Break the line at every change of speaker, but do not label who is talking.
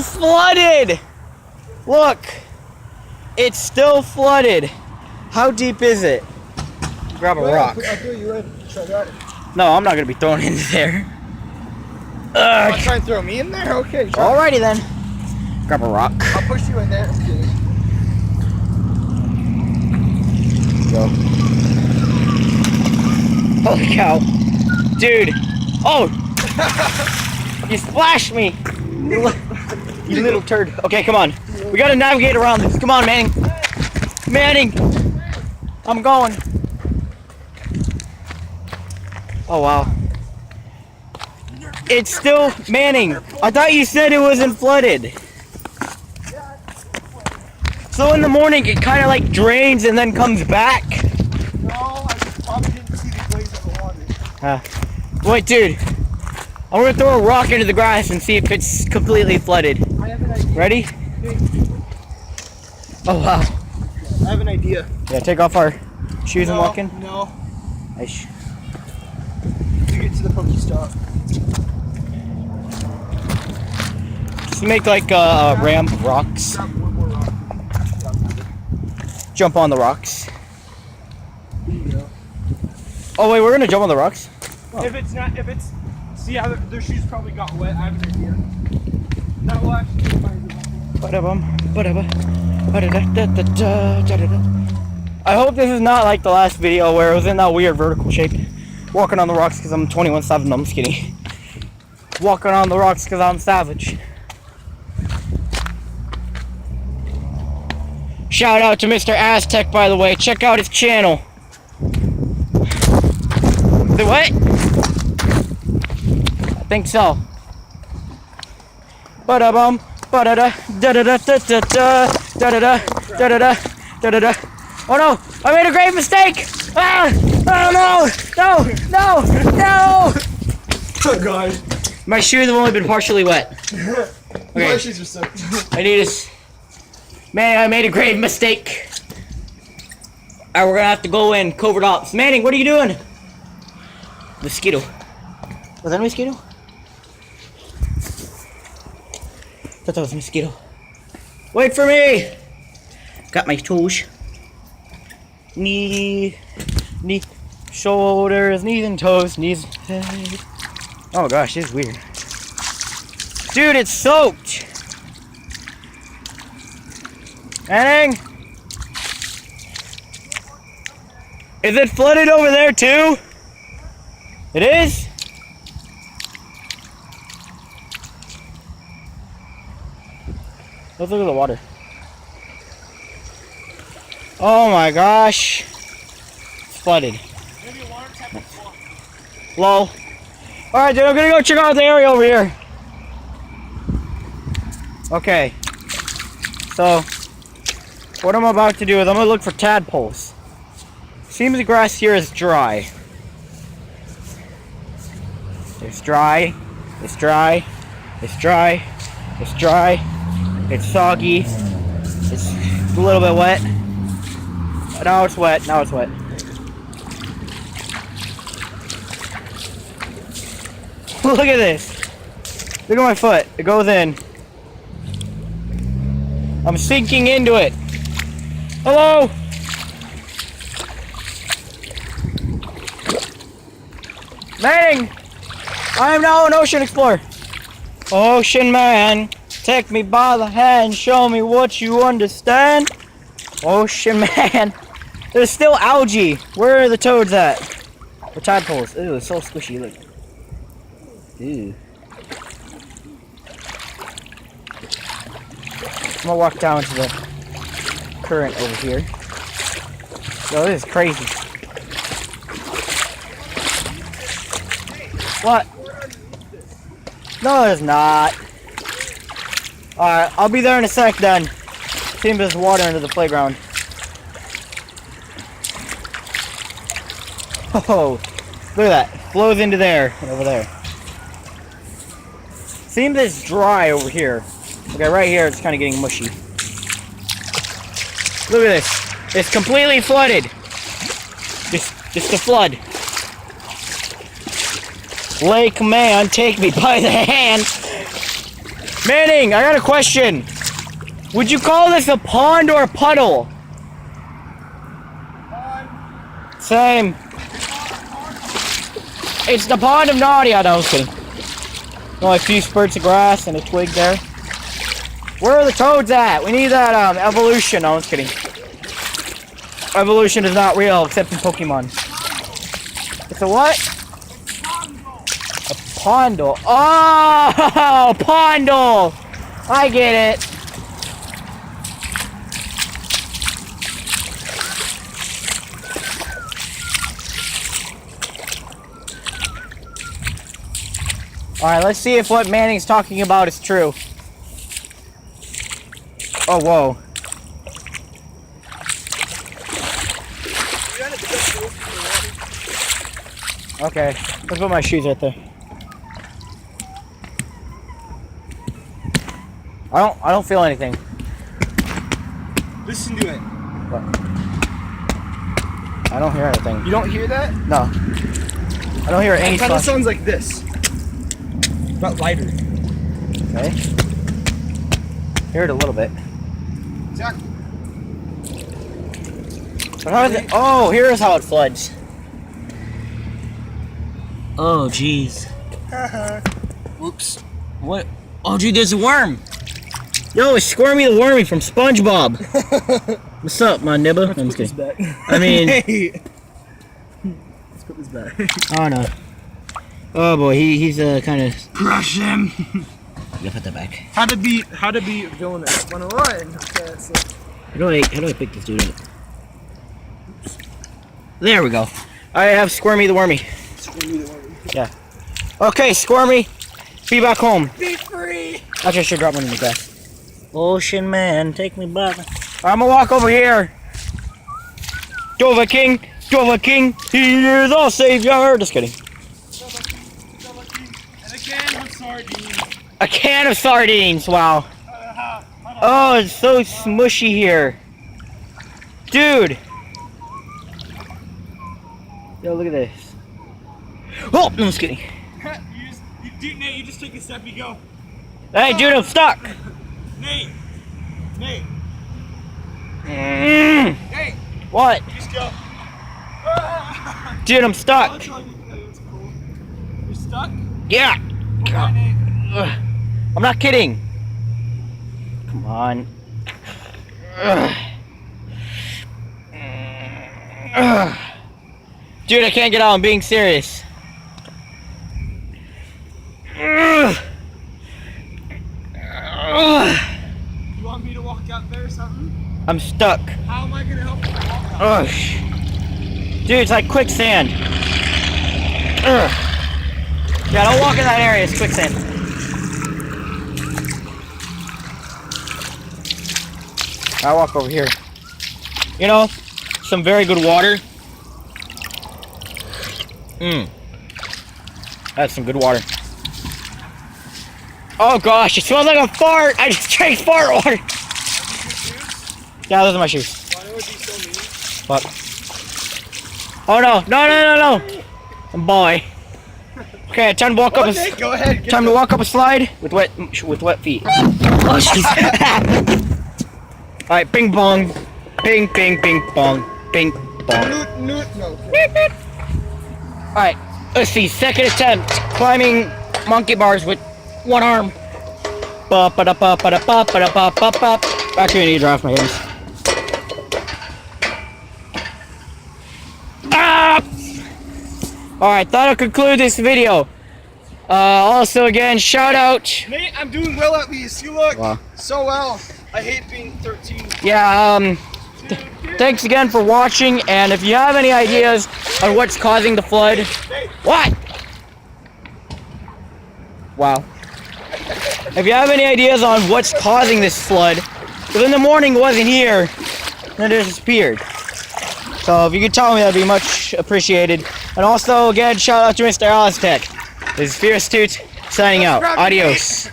Flooded! Look! It's still flooded. How deep is it? Grab a rock.
I'll throw you in. Try that.
No, I'm not gonna be thrown into there.
Ugh. Try and throw me in there? Okay. Try.
Alrighty then. Grab a rock.
I'll push you in there. Okay.
Go. Holy cow. Dude. Oh! You splashed me! You little turd. Okay, come on. We gotta navigate around this. Come on, Manning. Manning! I'm going. Oh, wow. It's still Manning. I thought you said it wasn't flooded. So in the morning, it kind of like drains and then comes back.
No, I probably didn't see the glaze of the water.
Wait, dude. I'm gonna throw a rock into the grass and see if it's completely flooded.
I have an idea.
Ready? Oh, wow.
I have an idea.
Yeah, take off our shoes and walk in.
No.
Nice.
You get to the Pokestop.
Just make like a ramp of rocks.
Grab one more rock.
Jump on the rocks.
There you go.
Oh wait, we're gonna jump on the rocks?
Oh. If it's, see how their shoes probably got wet. I have an idea. That will actually find it.
Ba-da-bum, ba-da-ba, ba-da-da-da-da-da-da-da. I hope this is not like the last video where it was in that weird vertical shape. Walking on the rocks because I'm 21/7. No, I'm just kidding. Walking on the rocks because I'm savage. Shout out to Mr. Aztec, by the way. Check out his channel. The what? I think so. Ba-da-bum, ba-da-da, da-da-da-da-da-da, da-da-da, da-da-da, da-da-da. Oh no! I made a grave mistake! Ah! Oh no! No! No! No!
Oh god.
My shoes have only been partially wet.
Okay. My shoes are soaked.
I need to... Man, I made a grave mistake. Alright, we're gonna have to go in. Covert ops. Manning, what are you doing? Mosquito. Was that a mosquito? I thought that was a mosquito. Wait for me! Got my toes. Knee, shoulders, knees and toes, knees. Oh gosh, this is weird. Dude, it's soaked! Manning? Is it flooded over there too? It is? Let's look at the water. Oh my gosh. It's flooded.
Maybe water temperature.
Low. Alright, dude, I'm gonna go check out the area over here. Okay. So, what I'm about to do is I'm gonna look for tadpoles. Seems the grass here is dry. It's dry. It's dry. It's dry. It's dry. It's soggy. It's a little bit wet. Now it's wet. Now it's wet. Look at this. Look at my foot. It goes in. I'm sinking into it. Hello? Manning! I am now an ocean explorer. Ocean man, take me by the hand, show me what you understand. Ocean man. There's still algae. Where are the toads at? Or tadpoles. Ew, it's so squishy. Look. Ew. I'm gonna walk down to the current over here. Yo, this is crazy. What? No, there's not. Alright, I'll be there in a sec then. Seems there's water under the playground. Oh, look at that. Flows into there and over there. Seems it's dry over here. Okay, right here it's kind of getting mushy. Look at this. It's completely flooded. Just a flood. Lake man, take me by the hand. Manning, I got a question. Would you call this a pond or a puddle? Same. It's the pond of Nadia. No, I was kidding. Only a few spurts of grass and a twig there. Where are the toads at? We need that evolution. No, I was kidding. Evolution is not real except in Pokemon. It's a what? A pondle. Oh, pondle. I get it. Alright, let's see if what Manning's talking about is true. Oh, whoa. Okay, let's put my shoes right there. I don't feel anything.
Listen to it.
What? I don't hear anything.
You don't hear that?
No. I don't hear any
It kind of
sound.
sounds like this. But lighter.
Okay. Hear it a little bit.
Exactly.
But how is it? Oh, here's how it floods. Oh, jeez. Whoops. What? Oh, dude, there's a worm. Yo, it's Squirmy the Wormy from SpongeBob. What's up, my nibba? I'm just kidding.
Back.
I mean,
Hey. Let's put this back.
oh no. Oh boy, he's kind of.
Crush him.
You put that back.
How to be villainous 101. Okay, so
How do I pick this dude up? There we go. I have Squirmy the Wormy. Yeah. Okay, Squirmy, be back home.
be free.
Actually, I should drop one in the grass. Ocean man, take me back. I'm gonna walk over here. Dova King, he is our savior. Just kidding.
And a can of sardines.
A can of sardines, wow. Oh, it's so smushy here. Dude. Yo, look at this. Oh, no, I'm just kidding.
Nate, you just take a step, you go.
Hey, dude, I'm stuck.
Nate.
Mm.
Nate,
What?
just go.
Dude, I'm stuck.
That's cool. You're stuck?
Yeah.
Come on, Nate.
Ugh. I'm not kidding. Come on. Ugh. Ugh. Dude, I can't get out. I'm being serious. Ugh. Ugh.
You want me to walk out there or something?
I'm stuck.
How am I gonna help you walk out?
Ugh. Dude, it's like quicksand. Ugh. Yeah, don't walk in that area. It's quicksand. I walk over here. You know, some very good water. That's some good water. Oh gosh, it smells like a fart. I just drank fart water. Yeah, those are my shoes.
Why would be so mean?
What? Oh no. Boy. Okay, time to walk up.
Nate, go ahead.
Time to walk up a slide with wet feet. Oh jeez. All right, ping pong, ping pong, ping pong.
No.
All right, let's see. Second attempt, climbing monkey bars with one arm. Actually, I need to dry off my hands. Ah! All right, that'll conclude this video. Also, again, shout out.
Nate, I'm doing well at least. You look
Wow.
so well. I hate being 13.
Yeah, thanks again for watching, and if you have any ideas on what's causing the flood, what? Wow. If you have any ideas on what's causing this flood, because in the morning it wasn't here, then it disappeared. So if you could tell me, that'd be much appreciated. And also, again, shout out to Mr. Aliztech. This is Fierce Toot signing out. Adios.